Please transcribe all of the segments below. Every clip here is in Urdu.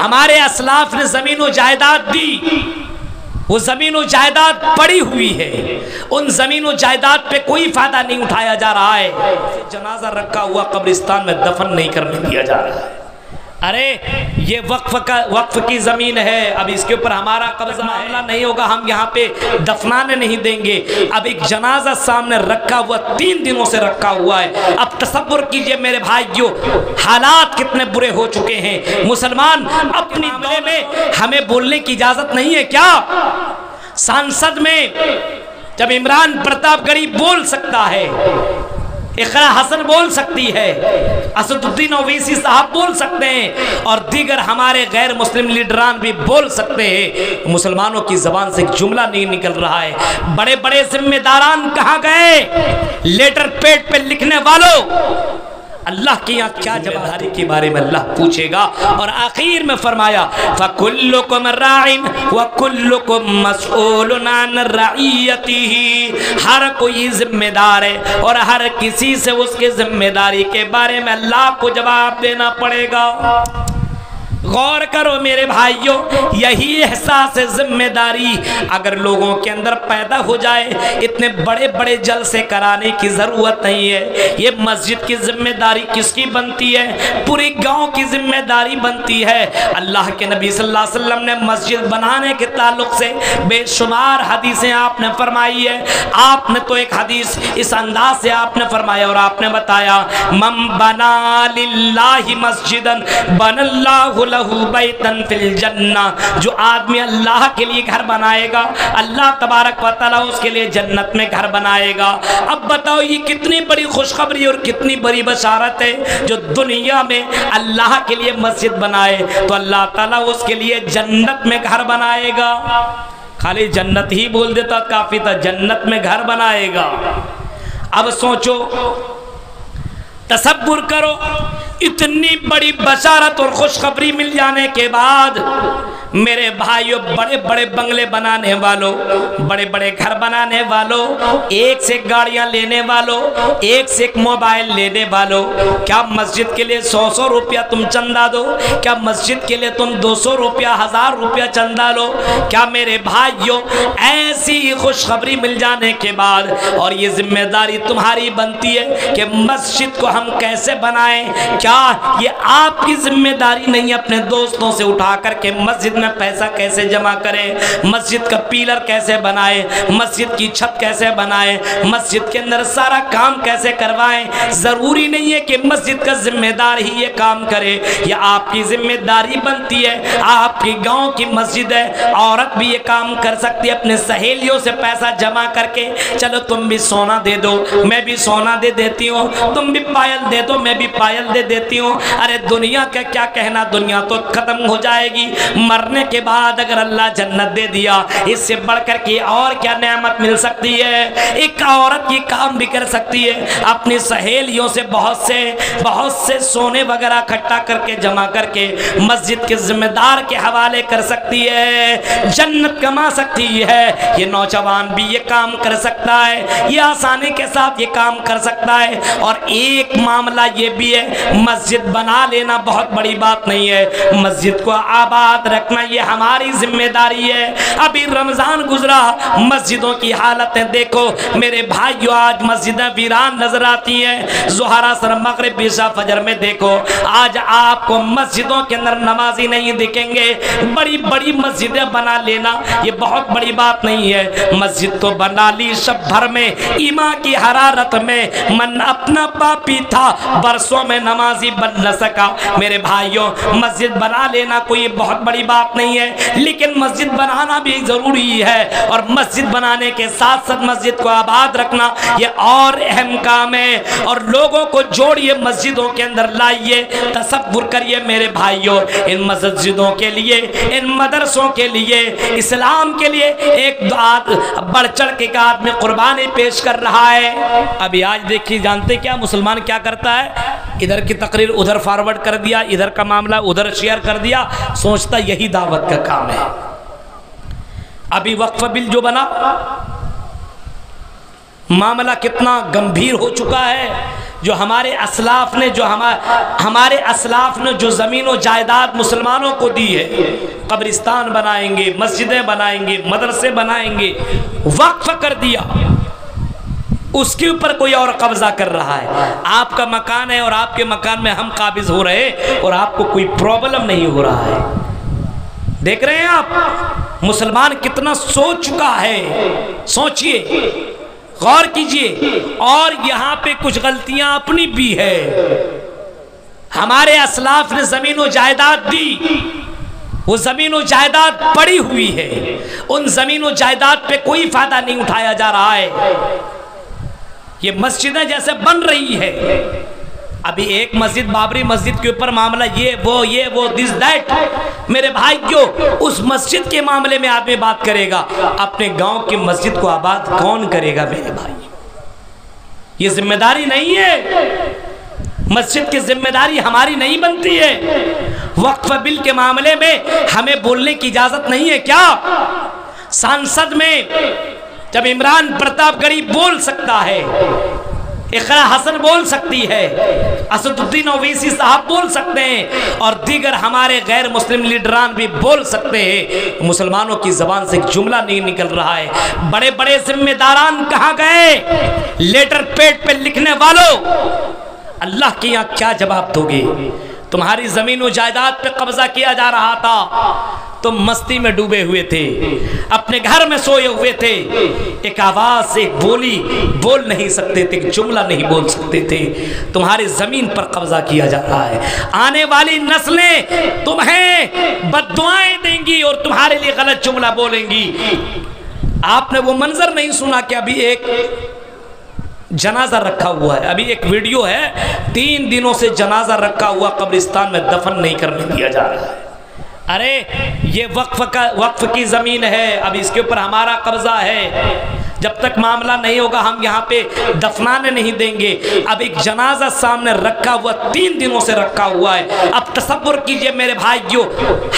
ہمارے اسلاف نے زمین و جائیداد دی، وہ زمین و جائیداد پڑی ہوئی ہے، ان زمین و جائیداد پہ کوئی فائدہ نہیں اٹھایا جا رہا ہے، جنازہ رکھا ہوا قبرستان میں دفن نہیں کرنے دیا جا رہا ہے۔ ارے یہ وقف کی زمین ہے، اب اس کے اوپر ہمارا قبضہ معاملہ نہیں ہوگا، ہم یہاں پہ دفنانے نہیں دیں گے۔ اب ایک جنازہ سامنے رکھا ہوا 3 دنوں سے رکھا ہوا ہے، اب تصور کیجئے میرے بھائیوں حالات کتنے برے ہو چکے ہیں۔ مسلمان اپنی معاملے میں ہمیں بولنے کی اجازت نہیں ہے کیا؟ سانسد میں جب عمران پرتاپ گڑھی بول سکتا ہے، اقرا حسن بول سکتی ہے، اسد الدین اویسی صاحب بول سکتے ہیں، اور دیگر ہمارے غیر مسلم لیڈران بھی بول سکتے ہیں، مسلمانوں کی زبان سے ایک جملہ نہیں نکل رہا ہے۔ بڑے بڑے ذمہ داران کہاں گئے؟ لیٹر پیڈ پہ لکھنے والوں، اللہ کی یہاں کیا ذمہ داری کے بارے میں اللہ پوچھے گا؟ اور آخر میں فرمایا فَكُلُّكُمْ رَاعٍ وَكُلُّكُمْ مَسْئُولٌ عَنْ رَعِيَّتِهِ، ہر کوئی ذمہ دار ہے اور ہر کسی سے اس کے ذمہ داری کے بارے میں اللہ کو جواب دینا پڑے گا۔ غور کرو میرے بھائیوں، یہی احساس ذمہ داری اگر لوگوں کے اندر پیدا ہو جائے، اتنے بڑے بڑے جلسے کرانے کی ضرورت نہیں ہے۔ یہ مسجد کی ذمہ داری کس کی بنتی ہے؟ پوری گاؤں کی ذمہ داری بنتی ہے۔ اللہ کے نبی صلی اللہ علیہ وسلم نے مسجد بنانے کے تعلق سے بے شمار حدیثیں آپ نے فرمائی ہے۔ آپ نے تو ایک حدیث اس انداز سے آپ نے فرمایا اور آپ نے بتایا من بنا للہ مسجدا بن اللہ لہو بیتن فی الجنہ، جو آدمی اللہ کے لیے گھر بنائے گا اللہ تبارک و تعالیٰ اس کے لیے جنت میں گھر بنائے گا۔ اب بتاؤ یہ کتنی بڑی خوشخبری اور کتنی بڑی بشارت ہے، جو دنیا میں اللہ کے لیے مسجد بنائے تو اللہ تعالیٰ اس کے لیے جنت میں گھر بنائے گا۔ خالی جنت ہی بول دیتا کافی تھا، جنت میں گھر بنائے گا۔ اب سوچو، تصور کرو، اتنی بڑی بشارت اور خوشخبری مل جانے کے بعد میرے بھائیوں، بڑے بڑے بنگلے بنانے والوں، بڑے بڑے گھر بنانے والوں، ایک سے گاڑیاں لینے والوں، ایک سے ایک موبائل لینے والوں، کیا مسجد کے لیے 100 روپیہ تم چندہ دو؟ کیا مسجد کے لیے تم 200 روپیہ 1000 روپیہ چندہ لو؟ کیا میرے بھائیوں ایسی خوشخبری مل جانے کے بعد اور یہ ذمہ داری تمہاری بنتی ہے کہ مسجد کو ہم کیسے بنائیں؟ کیا یہ آپ کی ذمہ داری نہیں اپنے دوستوں سے اٹھا کر کے مسجد میں پیسہ کیسے جمع کریں، مسجد کا پیلر کیسے بنائیں، مسجد کی چھت کیسے بنائیں، مسجد کے اندر سارا کام کیسے کروائیں؟ ضروری نہیں ہے کہ مسجد کا ذمہ دار ہی یہ کام کرے، یہ آپ کی ذمہ داری بنتی ہے۔ آپ کی گاؤں کی مسجد ہے، عورت بھی یہ کام کر سکتی ہے، اپنے سہیلیوں سے پیسہ جمع کر کے چلو تم بھی سونا دے دو، میں بھی سونا دے دیتی ہوں، تم بھی پائل دے دو، میں بھی پائل دے دیتی ہوں۔ ارے دنیا کا کیا کہنا، دنیا تو ختم ہو جائے گی، مرنے کے بعد اگر اللہ جنت دے دیا اس سے بڑھ کر کے اور کیا نعمت مل سکتی ہے؟ ایک عورت یہ کام بھی کر سکتی ہے، اپنی سہیلیوں سے بہت سے سونے وغیرہ اکٹھا کر کے جمع کر کے مسجد کے ذمہ دار کے حوالے کر سکتی ہے، جنت کما سکتی ہے۔ یہ نوجوان بھی یہ کام کر سکتا ہے، یہ آسانی کے ساتھ یہ کام کر سکتا ہے۔ اور ایک معاملہ یہ بھی ہے، مسجد بنا لینا بہت بڑی بات نہیں ہے، مسجد کو آباد رکھنا یہ ہماری ذمہ داری ہے۔ ابھی رمضان گزرا، مسجدوں کی حالتیں دیکھو میرے بھائیو، آج مسجدیں ویران نظر آتی ہیں۔ ظہر اثر مغرب عشاء فجر میں دیکھو، آج آپ کو مسجدوں کے اندر نمازی نہیں دکھیں گے۔ بڑی بڑی مسجدیں بنا لینا یہ بہت بڑی بات نہیں ہے، مسجد تو بنا لی شب بھر میں، ایمان کی حرارت میں، من اپنا پاپی تھا برسوں میں نمازی بن نہ سکا۔ میرے بھائیوں مسجد بنا لینا کوئی بہت بڑی بات نہیں ہے، لیکن مسجد بنانا بھی ضروری ہے، اور مسجد بنانے کے ساتھ ساتھ مسجد کو آباد رکھنا یہ اور اہم کام ہے۔ اور لوگوں کو جوڑیے، مسجدوں کے اندر لائیے، تصور کریے میرے بھائیوں، ان مسجدوں کے لیے، ان مدرسوں کے لیے، اسلام کے لیے ایک بڑھ چڑھ کے ایک آدمی قربانی پیش کر رہا ہے۔ ابھی آج دیکھیے، جانتے کیا مسلمان کیا کرتا ہے؟ ادھر کی تقریر ادھر فارورڈ کر دیا، ادھر کا معاملہ ادھر شیئر کر دیا، سوچتا یہی دعوت کا کام ہے۔ ابھی وقف بل جو بنا، معاملہ کتنا گمبھیر ہو چکا ہے، جو ہمارے اسلاف نے ہمارے اسلاف نے جو زمین و جائیداد مسلمانوں کو دی ہے، قبرستان بنائیں گے، مسجدیں بنائیں گے، مدرسے بنائیں گے، وقف کر دیا، اس کے اوپر کوئی اور قبضہ کر رہا ہے۔ آپ کا مکان ہے اور آپ کے مکان میں ہم قابض ہو رہے اور آپ کو کوئی پرابلم نہیں ہو رہا ہے۔ دیکھ رہے ہیں آپ مسلمان کتنا سوچ چکا ہے، سوچئے، غور کیجئے۔ اور یہاں پہ کچھ غلطیاں اپنی بھی ہے۔ ہمارے اسلاف نے زمین و جائیداد دی، وہ زمین و جائیداد پڑی ہوئی ہے، ان زمین و جائیداد پہ کوئی فائدہ نہیں اٹھایا جا رہا ہے۔ یہ مسجدیں جیسے بن رہی ہے، ابھی ایک مسجد بابری مسجد کے اوپر معاملہ یہ وہ دس دیٹ، میرے بھائیو اس مسجد کے معاملے میں آدمی بات کرے گا، اپنے گاؤں کی مسجد کو آباد کون کرے گا میرے بھائی؟ یہ ذمہ داری نہیں ہے، مسجد کی ذمہ داری ہماری نہیں بنتی ہے۔ وقف بل کے معاملے میں ہمیں بولنے کی اجازت نہیں ہے کیا؟ سانسد میں جب عمران پرتاپ گڑھی بول سکتا ہے، اقرا حسن بول سکتی ہے، اسد الدین اویسی صاحب بول سکتے ہیں، اور دیگر ہمارے غیر مسلم لیڈران بھی بول سکتے ہیں، مسلمانوں کی زبان سے ایک جملہ نہیں نکل رہا ہے۔ بڑے بڑے ذمہ داران کہاں گئے؟ لیٹر پیڈ پہ لکھنے والوں، اللہ کے یہاں کیا جواب دو گے؟ تمہاری زمین و جائیداد پہ قبضہ کیا جا رہا تھا، تم مستی میں ڈوبے ہوئے تھے، اپنے گھر میں سوئے ہوئے تھے، ایک آواز ایک بولی بول نہیں سکتے تھے، ایک جملہ نہیں بول سکتے تھے، تمہاری زمین پر قبضہ کیا جا رہا ہے۔ آنے والی نسلیں تمہیں بد دعائیں دیں گی اور تمہارے لیے غلط جملہ بولیں گی۔ آپ نے وہ منظر نہیں سنا کہ ابھی ایک جنازہ رکھا ہوا ہے، ابھی ایک ویڈیو ہے، 3 دنوں سے جنازہ رکھا ہوا قبرستان میں دفن نہیں کرنے دیا جا رہا ہے۔ ارے یہ وقف کی زمین ہے، اب اس کے اوپر ہمارا قبضہ ہے، جب تک معاملہ نہیں ہوگا ہم یہاں پہ دفنانے نہیں دیں گے۔ اب ایک جنازہ سامنے رکھا ہوا، 3 دنوں سے رکھا ہوا ہے۔ اب تصور کیجئے میرے بھائیو،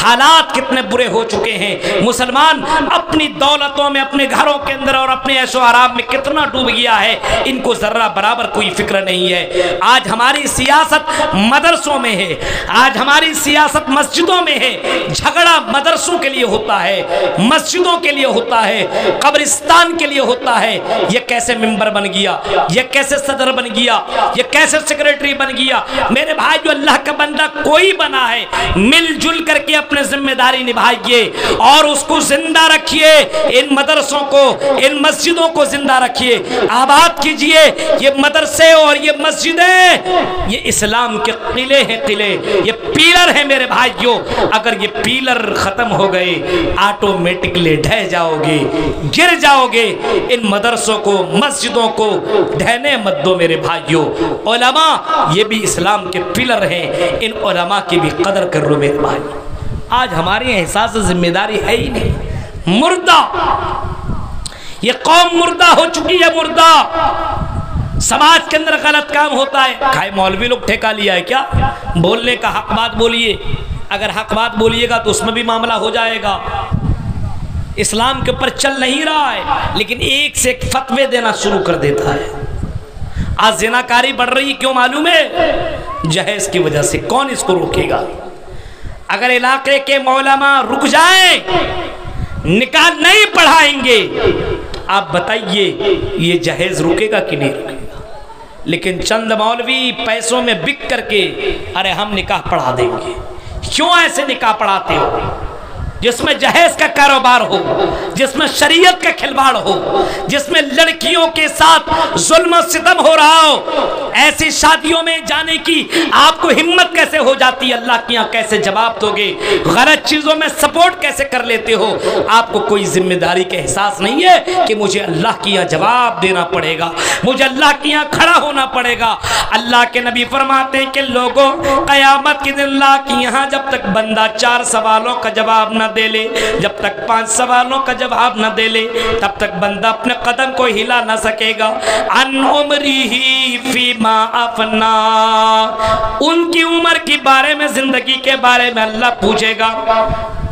حالات کتنے برے ہو چکے ہیں، مسلمان اپنی دولتوں میں، اپنے گھروں کے اندر اور اپنے عیش و آرام میں کتنا ڈوب گیا ہے، ان کو ذرہ برابر کوئی فکر نہیں ہے۔ آج ہماری سیاست مدرسوں میں ہے، آج ہماری سیاست مسجدوں میں ہے، جھگڑا مدرسوں کے لیے ہوتا ہے، مسجدوں کے لیے ہوتا ہے، قبرستان کے لیے ہوتا ہے۔ یہ کیسے ممبر بن گیا، یہ کیسے صدر بن گیا، یہ کیسے سیکریٹری بن گیا؟ میرے بھائی جو اللہ کا بندہ کوئی بنا ہے، مل جل کر کے اپنے ذمہ داری نبھائیے اور اس کو زندہ رکھیے، ان مدرسوں کو، ان مسجدوں کو زندہ رکھیے، آباد کیجئے۔ یہ مدرسے اور یہ مسجدیں یہ اسلام کے قلعے ہیں، قلعے، یہ پیلر ہیں میرے بھائیوں۔ اگر یہ پیلر ختم ہو گئے آٹومیٹکلی ڈھہ جاؤ گے، گر جاؤ گے۔ ان مدرسوں کو، مسجدوں کو ڈھہنے مت دو میرے بھائیوں۔ علماء یہ بھی اسلام کے پلر ہیں، ان علماء کی بھی قدر کر لو میرے بھائی۔ آج ہماری احساس ذمہ داری ہے ہی نہیں، مردہ، یہ قوم مردہ ہو چکی ہے، مردہ۔ سماج کے اندر غلط کام ہوتا ہے، کھائے مولوی لوگ ٹھیکہ لیا ہے کیا؟ بولنے کا حق بات بولیے، اگر حق بات بولیے گا تو اس میں بھی معاملہ ہو جائے گا۔ اسلام کے اوپر چل نہیں رہا ہے، لیکن ایک سے ایک فتوے دینا شروع کر دیتا ہے۔ آج زناکاری بڑھ رہی کیوں معلوم ہے؟ جہیز کی وجہ سے۔ کون اس کو روکے گا؟ اگر علاقے کے علماء رک جائیں، نکاح نہیں پڑھائیں گے، آپ بتائیے یہ جہیز رکے گا کہ نہیں رکے گا؟ لیکن چند مولوی پیسوں میں بک کر کے ارے ہم نکاح پڑھا دیں گے۔ کیوں ایسے نکاح پڑھاتے ہو؟ جس میں جہیز کا کاروبار ہو، جس میں شریعت کا کھلواڑ ہو، جس میں لڑکیوں کے ساتھ ظلم و ستم ہو رہا ہو، ایسی شادیوں میں جانے کی آپ کو ہمت کیسے ہو جاتی ہے؟ اللہ کے یہاں کیسے جواب دو گے؟ غلط چیزوں میں سپورٹ کیسے کر لیتے ہو؟ آپ کو کوئی ذمہ داری کا احساس نہیں ہے کہ مجھے اللہ کے یہاں جواب دینا پڑے گا، مجھے اللہ کے یہاں کھڑا ہونا پڑے گا۔ اللہ کے نبی فرماتے ہیں کہ لوگوں، قیامت کے دن اللہ کے یہاں جب تک بندہ 4 سوالوں کا جواب نہ دے لے، جب تک 5 سوالوں کا جواب نہ دے لے، تب تک بندہ اپنے قدم کو ہلا نہ سکے گا۔ عن عمرہ فیما افنا، ان کی عمر کے بارے میں، زندگی کے بارے میں اللہ پوچھے گا۔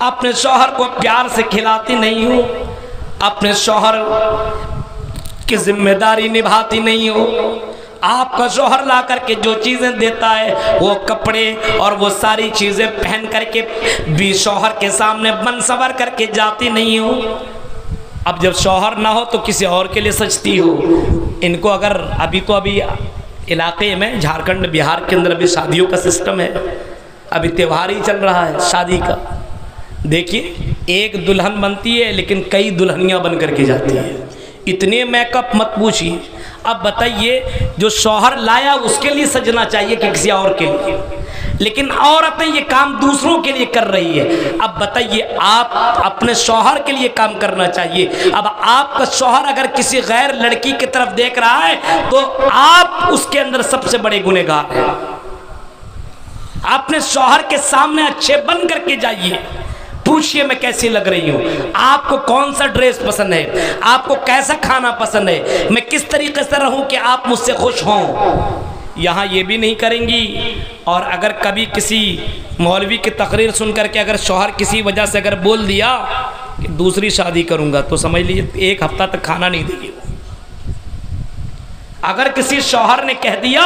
اپنے شوہر کو پیار سے کھلاتی نہیں ہو، اپنے شوہر کی ذمہ داری نبھاتی نہیں ہو، آپ کا شوہر لا کر کے جو چیزیں دیتا ہے وہ کپڑے اور وہ ساری چیزیں پہن کر کے بھی شوہر کے سامنے بن سور کر کے جاتی نہیں ہو، اب جب شوہر نہ ہو تو کسی اور کے لیے سجتی ہو۔ ان کو اگر ابھی علاقے میں جھارکھنڈ بہار کے اندر بھی شادیوں کا سسٹم ہے، ابھی تہوار ہی چل رہا ہے شادی کا، دیکھیے ایک دلہن بنتی ہے لیکن کئی دلہنیاں بن کر کے جاتی ہیں، اتنے میک اپ مت پوچھیے۔ اب بتائیے جو شوہر لایا اس کے لیے سجنا چاہیے کہ کسی اور کے لیے، لیکن عورتیں یہ کام دوسروں کے لیے کر رہی ہے۔ اب بتائیے آپ اپنے شوہر کے لیے کام کرنا چاہیے، اب آپ کا شوہر اگر کسی غیر لڑکی کی طرف دیکھ رہا ہے تو آپ اس کے اندر سب سے بڑے گنہگار ہیں۔ اپنے شوہر کے سامنے اچھے بن کر کے جائیے، پوچھئے میں کیسی لگ رہی ہوں، آپ کو کون سا ڈریس پسند ہے، آپ کو کیسا کھانا پسند ہے، میں کس طریقے سے رہوں کہ آپ مجھ سے خوش ہوں۔ یہاں یہ بھی نہیں کریں گی، اور اگر کبھی کسی مولوی کی تقریر سن کر کے اگر شوہر کسی وجہ سے اگر بول دیا کہ دوسری شادی کروں گا تو سمجھ لیجیے ایک ہفتہ تک کھانا نہیں دے گی۔ اگر کسی شوہر نے کہہ دیا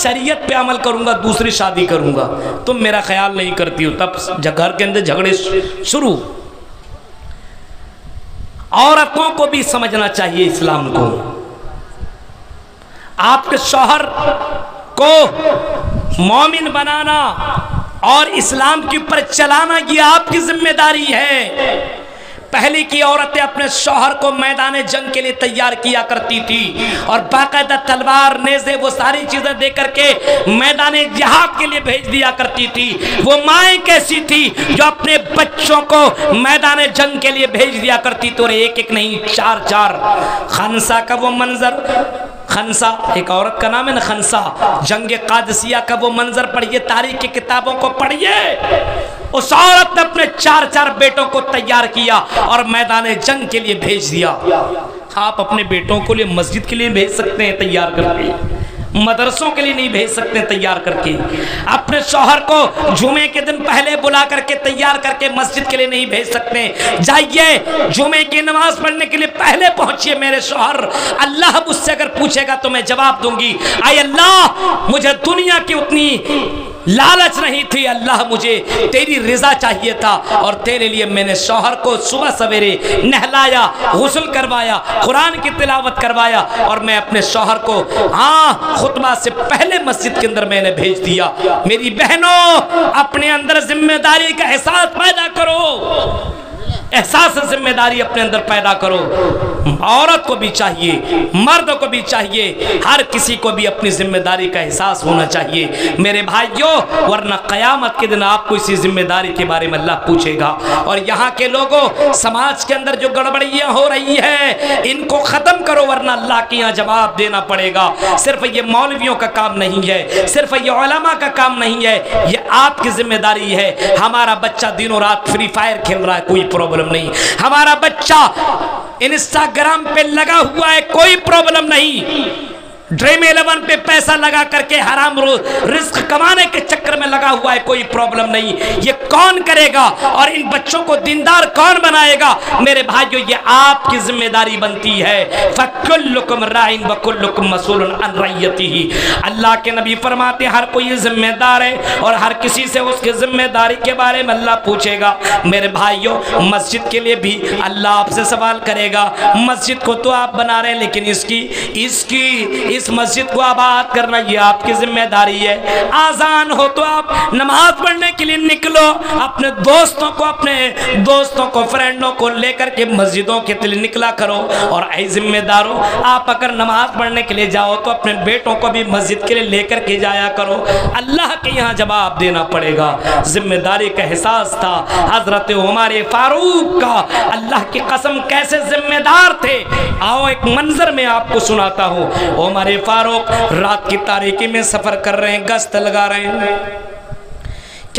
شریعت پہ عمل کروں گا دوسری شادی کروں گا، تم میرا خیال نہیں کرتی ہو، تب گھر کے اندر جھگڑے شروع۔ عورتوں کو بھی سمجھنا چاہیے اسلام کو، آپ کے شوہر کو مومن بنانا اور اسلام کے اوپر چلانا یہ آپ کی ذمہ داری ہے۔ پہلے کی عورتیں اپنے شوہر کو میدان جنگ کے لیے تیار کیا کرتی تھی اور باقاعدہ تلوار نیزے وہ ساری چیزیں دے کر کے میدان جہاد کے لیے بھیج دیا کرتی تھی۔ وہ مائیں کیسی تھی جو اپنے بچوں کو میدان جنگ کے لیے بھیج دیا کرتی تھی، اور ایک ایک نہیں چار چار۔ خنسا کا وہ منظر، خنسا ایک عورت کا نام ہے نا، خنسا، جنگ قادسیہ کا وہ منظر پڑھیے، تاریخ کی کتابوں کو پڑھیے۔ اس عورت نے اپنے چار چار بیٹوں کو تیار کیا اور میدان جنگ کے لیے بھیج دیا۔ آپ اپنے بیٹوں کو لیے مسجد کے لیے بھیج سکتے ہیں تیار کر کے، مدرسوں کے لیے نہیں بھیج سکتے تیار کر کے۔ اپنے شوہر کو جمعے کے دن پہلے بلا کر کے تیار کر کے مسجد کے لیے نہیں بھیج سکتے۔ جائیے جمعے کی نماز پڑھنے کے لیے پہلے پہنچیے میرے شوہر، اللہ مجھ سے اگر پوچھے گا تو میں جواب دوں گی، اے اللہ مجھے دنیا کی اتنی لالچ نہیں تھی، اللہ مجھے تیری رضا چاہیے تھا، اور تیرے لیے میں نے شوہر کو صبح سویرے نہلایا، غسل کروایا، قرآن کی تلاوت کروایا، اور میں اپنے شوہر کو خطبہ سے پہلے مسجد کے اندر میں نے بھیج دیا۔ میری بہنوں اپنے اندر ذمہ داری کا احساس پیدا کرو، احساس ذمہ داری اپنے اندر پیدا کرو۔ عورت کو بھی چاہیے، مرد کو بھی چاہیے، ہر کسی کو بھی اپنی ذمہ داری کا احساس ہونا چاہیے میرے بھائیوں، ورنہ قیامت کے دن آپ کو اسی ذمہ داری کے بارے میں اللہ پوچھے گا۔ اور یہاں کے لوگوں، سماج کے اندر جو گڑبڑیاں ہو رہی ہیں ان کو ختم کرو، ورنہ اللہ کے یہاں جواب دینا پڑے گا۔ صرف یہ مولویوں کا کام نہیں ہے، صرف یہ علماء کا کام نہیں ہے، یہ آپ کی ذمہ داری ہے۔ ہمارا بچہ دنوں رات فری فائر کھیل رہا ہے، کوئی پرابلم نہیں، ہمارا بچہ انسٹاگرام پہ لگا ہوا ہے، کوئی پرابلم نہیں، ڈریم 11 پہ پیسہ لگا کر کے حرام رزق کمانے کے چکر میں لگا ہوا ہے، کوئی پرابلم نہیں۔ یہ کون کرے گا اور ان بچوں کو دیندار کون بنائے گا؟ میرے بھائیو یہ آپ کی ذمہ داری بنتی ہے۔ فَكُلُّكُمْ رَاعٍ وَكُلُّكُمْ مَسْئُولٌ عَنْ رَعِّيَّتِهِ، اللہ کے نبی فرماتے ہیں ہر کوئی ذمہ دار ہے اور ہر کسی سے اس کی ذمہ داری کے بارے میں اللہ پوچھے گا۔ میرے بھائیو مسجد کے لیے بھی اللہ آپ سے سوال کرے گا۔ مسجد کو تو آپ بنا رہے ہیں لیکن اس مسجد کو آباد کرنا یہ آپ کی ذمہ داری ہے۔ آذان ہو تو آپ نماز پڑھنے کے لیے نکلو، اپنے دوستوں کو فرینڈوں کو لے کر کے مسجدوں کے لیے نکلا کرو۔ اور اے ذمہ داروں، آپ اگر نماز پڑھنے کے لیے جاؤ تو اپنے بیٹوں کو بھی مسجد کے لیے لے کر کے جایا کرو، اللہ کے یہاں جواب دینا پڑے گا۔ ذمہ داری کا احساس تھا حضرت عمر فاروق کا، اللہ کی قسم کیسے ذمہ دار تھے۔ آؤ ایک منظر میں آپ کو سناتا ہوں۔ عمر فاروق رات کی تاریکی میں سفر کر رہے ہیں، گشت لگا رہے ہیں،